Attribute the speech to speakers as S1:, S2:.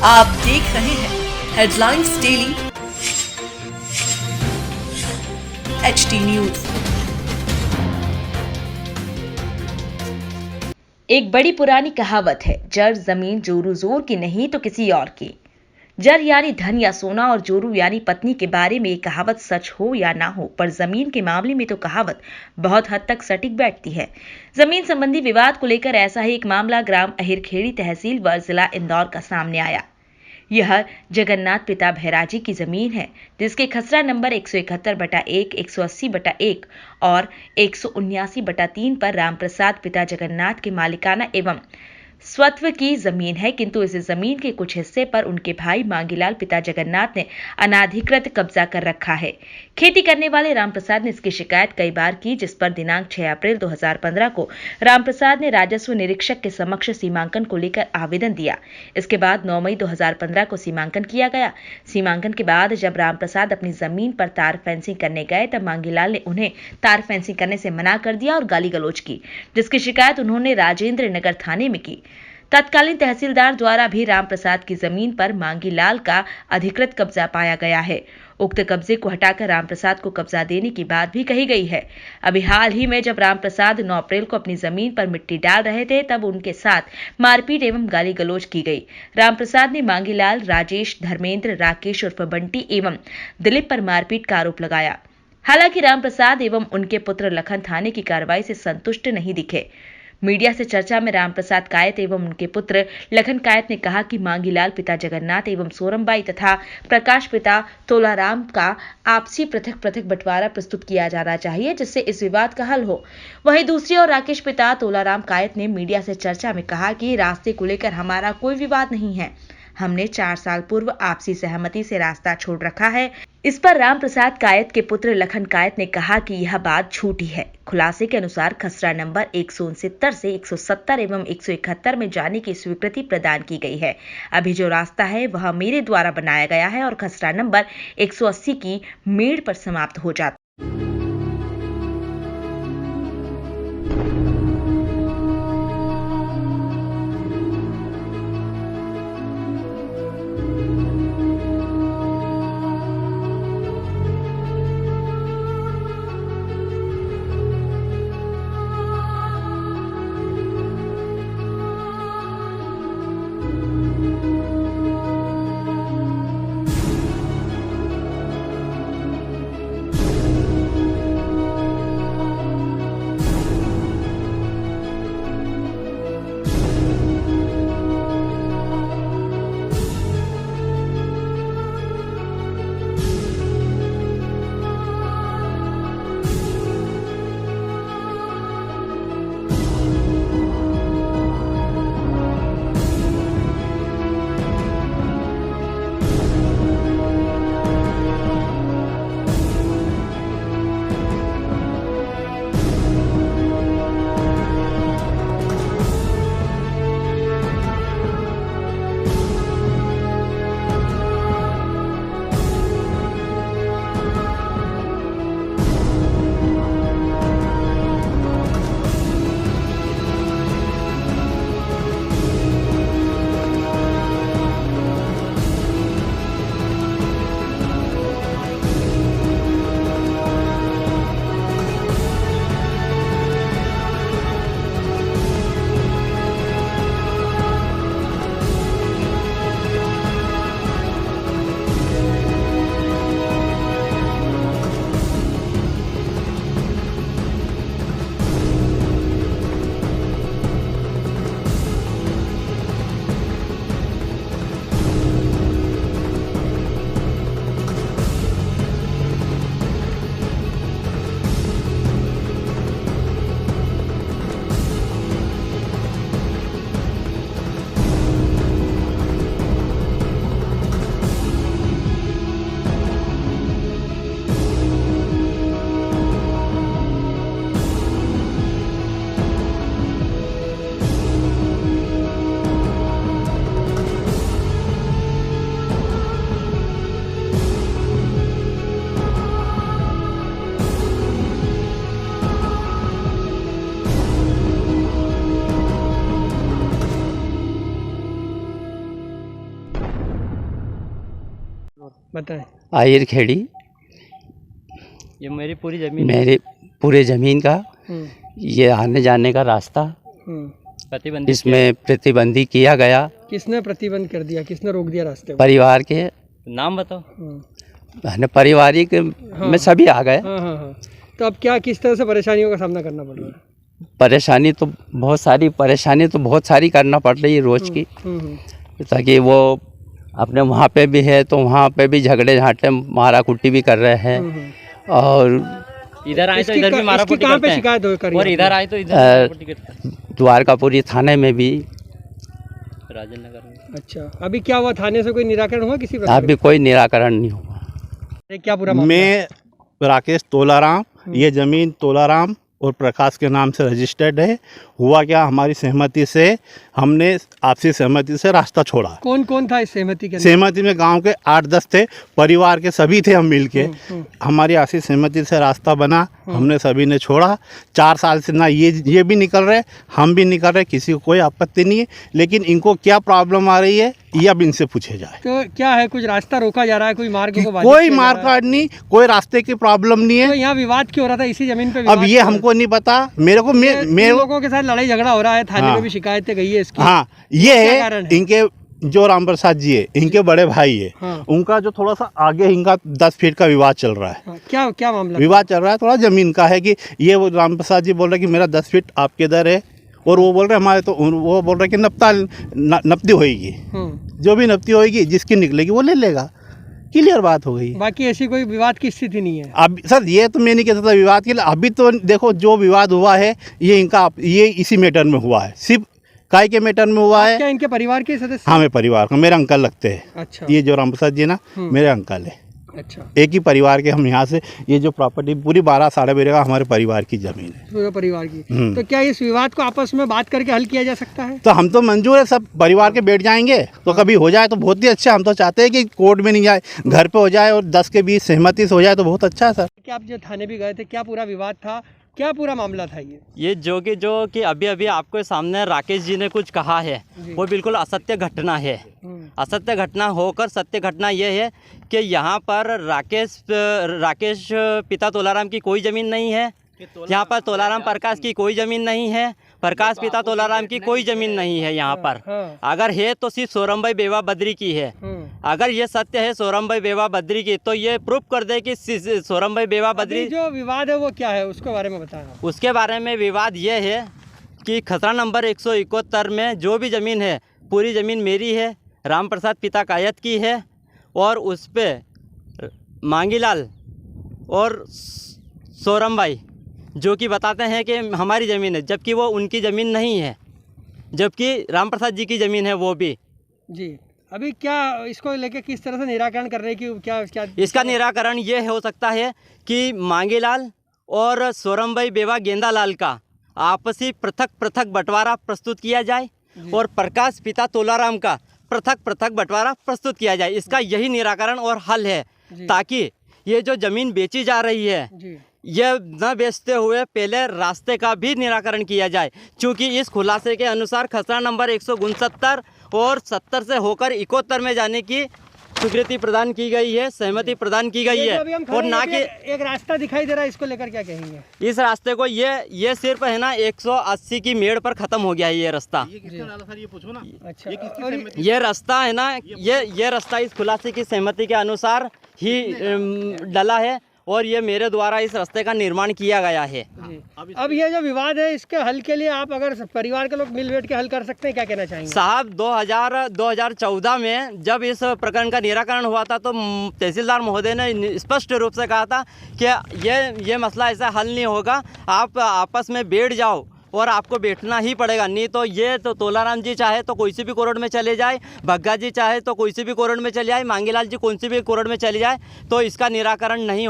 S1: आप देख रहे हैं हेडलाइंस डेली एचटी न्यूज।
S2: एक बड़ी पुरानी कहावत है, जर जमीन जोरू जोर की नहीं तो किसी और की। जर यानी धन या सोना और जोरू यानी पत्नी के बारे में ये कहावत सच हो या ना हो, पर जमीन के मामले में तो कहावत बहुत हद तक सटीक बैठती है। जमीन संबंधी विवाद को लेकर ऐसा ही एक मामला ग्राम अहिरखेड़ी तहसील व जिला इंदौर का सामने आया। यह जगन्नाथ पिता भैराजी की जमीन है, जिसके खसरा नंबर 171/1, 180/1 और 179/3 पर रामप्रसाद पिता जगन्नाथ के मालिकाना एवं स्वत्व की जमीन है, किंतु इस जमीन के कुछ हिस्से पर उनके भाई मांगीलाल पिता जगन्नाथ ने अनाधिकृत कब्जा कर रखा है। खेती करने वाले रामप्रसाद ने इसकी शिकायत कई बार की, जिस पर दिनांक 6 अप्रैल 2015 को रामप्रसाद ने राजस्व निरीक्षक के समक्ष सीमांकन को लेकर आवेदन दिया। इसके बाद 9 मई 2015 को सीमांकन किया गया। सीमांकन के बाद जब रामप्रसाद अपनी जमीन पर तार फेंसिंग करने गए, तब मांगीलाल ने उन्हें तार फेंसिंग करने से मना कर दिया और गाली गलौज की, जिसकी शिकायत उन्होंने राजेंद्र नगर थाने में की। तत्कालीन तहसीलदार द्वारा भी रामप्रसाद की जमीन पर मांगीलाल का अधिकृत कब्जा पाया गया है। उक्त कब्जे को हटाकर रामप्रसाद को कब्जा देने की बात भी कही गई है। अभी हाल ही में जब रामप्रसाद 9 अप्रैल को अपनी जमीन पर मिट्टी डाल रहे थे, तब उनके साथ मारपीट एवं गाली गलौज की गई। रामप्रसाद ने मांगीलाल, राजेश, धर्मेंद्र, राकेश उर्फ बंटी एवं दिलीप पर मारपीट का आरोप लगाया। हालांकि रामप्रसाद एवं उनके पुत्र लखन थाने की कार्रवाई से संतुष्ट नहीं दिखे। मीडिया से चर्चा में रामप्रसाद कायत एवं उनके पुत्र लखन कायत ने कहा कि मांगीलाल पिता जगन्नाथ एवं सोरमबाई तथा प्रकाश पिता तोलाराम का आपसी पृथक बंटवारा प्रस्तुत किया जाना चाहिए, जिससे इस विवाद का हल हो। वहीं दूसरी ओर राकेश पिता तोलाराम कायत ने मीडिया से चर्चा में कहा कि रास्ते को लेकर हमारा कोई विवाद नहीं है। हमने 4 साल पूर्व आपसी सहमति से रास्ता छोड़ रखा है। इस पर रामप्रसाद कायत के पुत्र लखन कायत ने कहा कि यह बात झूठी है। खुलासे के अनुसार खसरा नंबर 169 से 170 एवं 171 में जाने की स्वीकृति प्रदान की गई है। अभी जो रास्ता है वह मेरे द्वारा बनाया गया है और खसरा नंबर 180 की मेड़ पर समाप्त हो जाता है।
S3: बताएं।
S4: आहिर खेड़ी,
S5: ये मेरी पूरी जमीन
S4: मेरे पूरे ज़मीन का
S3: हम्म,
S4: ये आने जाने का रास्ता
S3: हम्म।
S5: प्रतिबंधित
S4: इसमें प्रतिबंधी किया गया।
S3: किसने प्रतिबंध कर दिया, किसने रोक दिया रास्ते को?
S4: परिवार के
S5: नाम बताओ।
S4: पारिवारिक में सभी आ गए।
S3: हाँ हाँ हाँ। तो अब क्या, किस तरह से परेशानियों का सामना करना पड़ रहा है?
S4: परेशानी तो बहुत सारी करना पड़ रही है रोज़ की, ताकि वो अपने वहाँ पे भी है तो वहाँ पे भी झगड़े झांटे मारा कुट्टी भी कर रहे हैं, और
S5: इधर आए तो
S3: इसकी
S5: इधर भी मारा
S3: इसकी
S5: पुटी
S3: कहाँ पे
S5: करते हैं
S3: शिकायत हो करी
S5: और
S3: आपने?
S5: इधर आए तो इधर मारा पुटी करते हैं।
S4: द्वारकापुरी थाने में भी।
S5: राजेंद्र नगर में।
S3: अच्छा, अभी क्या हुआ, थाने से कोई निराकरण हुआ किसी प्रकार
S4: अभी कोई निराकरण नहीं हुआ।
S3: का? क्या पूरा मामला है?
S6: मैं राकेश तोलाराम, ये ज़मीन तोलाराम और प्रकाश के नाम से रजिस्टर्ड है। हुआ क्या, हमारी सहमति से हमने आपसी सहमति से रास्ता छोड़ा।
S3: कौन कौन था इस सहमति के अंदर?
S6: सहमति में गांव के 8-10 थे, परिवार के सभी थे, हम मिलके हमारी आपसी सहमति से रास्ता बना, हमने सभी ने छोड़ा। 4 साल से ना ये भी निकल रहे, हम भी निकल रहे, किसी को कोई आपत्ति नहीं है, लेकिन इनको क्या प्रॉब्लम आ रही है ये अब इनसे पूछे जाए।
S3: तो क्या है, कुछ रास्ता रोका जा रहा है, कोई मार्ग को बाधित
S6: कोई
S3: किया जा
S6: मार्ग
S3: रहा है?
S6: नहीं, कोई रास्ते की प्रॉब्लम नहीं
S3: तो
S6: है।
S3: यहाँ विवाद क्यों हो रहा था, इसी जमीन पे
S6: अब
S3: विवाद
S6: ये
S3: क्यों हो
S6: हमको नहीं पता, मेरे को
S3: रहा है?
S6: मेरे
S3: इन लोगों के साथ लड़ाई झगड़ा हो रहा है, थाने
S6: हाँ।
S3: में भी शिकायतें गई है इसकी।
S6: हाँ, ये
S3: क्या
S6: है
S3: कारण है?
S6: इनके जो राम प्रसाद जी है, इनके बड़े भाई है,
S3: हाँ।
S6: उनका जो थोड़ा सा आगे इनका 10 फीट का विवाद चल रहा है।
S3: हाँ, क्या क्या मामला?
S6: विवाद चल रहा है थोड़ा ज़मीन का है, कि ये वो राम प्रसाद जी बोल रहे कि मेरा 10 फीट आपके इधर है, और वो बोल रहे हमारे, तो वो बोल रहे कि नपती होएगी, जो भी नपती होएगी जिसकी निकलेगी वो ले लेगा। क्लियर बात हो गई।
S3: बाकी ऐसी कोई विवाद की स्थिति नहीं है।
S6: अब सर ये तो मैं नहीं कह सकता विवाद के लिए, अभी तो देखो जो विवाद हुआ है ये इसी मैटर में हुआ है, सिर्फ काय के मैटर में हुआ है।
S3: क्या इनके परिवार के सदस्य?
S6: हाँ, मेरे परिवार का, मेरे अंकल लगते हैं।
S3: अच्छा।
S6: ये जो राम प्रसाद जी ना मेरे अंकल है।
S3: अच्छा,
S6: एक ही परिवार के हम यहाँ से, ये जो प्रॉपर्टी पूरी 12-12.5 का हमारे परिवार की जमीन है,
S3: पूरे परिवार की। तो क्या इस विवाद को आपस में बात करके हल किया जा सकता है?
S6: तो हम तो मंजूर है, सब परिवार के बैठ जाएंगे, तो कभी हो जाए तो बहुत ही अच्छा। हम तो चाहते हैं कि कोर्ट में नहीं जाए, घर पे हो जाए, और 10 के 20 सहमति से हो जाए तो बहुत अच्छा है सर।
S3: क्या आप जो थाने भी गए थे, क्या पूरा विवाद था, क्या पूरा मामला था ये?
S5: जो कि अभी अभी आपके सामने राकेश जी ने कुछ कहा है, वो बिल्कुल असत्य घटना है। असत्य घटना होकर सत्य घटना यह है कि यहाँ पर राकेश पिता तोलाराम की कोई ज़मीन नहीं है। यहाँ पर तोलाराम प्रकाश की कोई ज़मीन नहीं है, प्रकाश पिता तोलाराम की कोई ज़मीन नहीं है यहाँ पर। अगर है तो सिर्फ सोरम भाई बेवा बद्री की है। अगर ये सत्य है सोरम भाई बेवा बद्री की, तो ये प्रूफ कर दे कि सोरम भाई बेवा बद्री।
S3: जो विवाद है वो क्या है, उसके बारे में बताएं।
S5: उसके बारे में विवाद ये है कि खतरा नंबर 171 में जो भी ज़मीन है, पूरी ज़मीन मेरी है, राम प्रसाद पिता कायत की है, और उस पर मांगीलाल और सोरम भाई जो कि बताते हैं कि हमारी ज़मीन है, जबकि वो उनकी ज़मीन नहीं है, जबकि राम प्रसाद जी की ज़मीन है वो भी।
S3: जी, अभी क्या इसको लेके किस तरह से निराकरण कर रहे हैं कि क्या
S5: इसका निराकरण ये हो सकता है कि मांगीलाल और सोरम भाई बेवा गेंदालाल का आपसी पृथक बंटवारा प्रस्तुत किया जाए, और प्रकाश पिता तोलाराम का पृथक बंटवारा प्रस्तुत किया जाए। इसका यही निराकरण और हल है, ताकि ये जो ज़मीन बेची जा रही है ये न बेचते हुए पहले रास्ते का भी निराकरण किया जाए, क्योंकि इस खुलासे के अनुसार खसरा नंबर 169 और 70 से होकर 71 में जाने की स्वीकृति प्रदान की गई है, सहमति प्रदान की गई है। और ना कि
S3: एक रास्ता दिखाई दे रहा है, इसको लेकर क्या कहेंगे?
S5: इस रास्ते को ये सिर्फ है ना 180 की मेड़ पर ख़त्म हो गया है ये रास्ता।
S6: ये पूछो ना।
S3: अच्छा,
S5: ये रास्ता है ना, ये रास्ता इस खुलासे की सहमति के अनुसार ही डला है, और ये मेरे द्वारा इस रास्ते का निर्माण किया गया है।
S3: अब ये जो विवाद है इसके हल के लिए आप अगर परिवार के लोग मिल बैठ के हल कर सकते हैं, क्या कहना चाहेंगे?
S5: साहब 2014 में जब इस प्रकरण का निराकरण हुआ था, तो तहसीलदार महोदय ने स्पष्ट रूप से कहा था कि ये मसला ऐसा हल नहीं होगा, आप आपस में बैठ जाओ, और आपको बैठना ही पड़ेगा, नहीं तो ये तो तोलाराम जी चाहे तो कोई सी भी कोर्ट में चले जाए, भग्गा जी चाहे तो कोई सी भी कोर्ट में चले जाए, मांगीलाल जी कौन सी भी कोर्ट में चले जाए, तो इसका निराकरण नहीं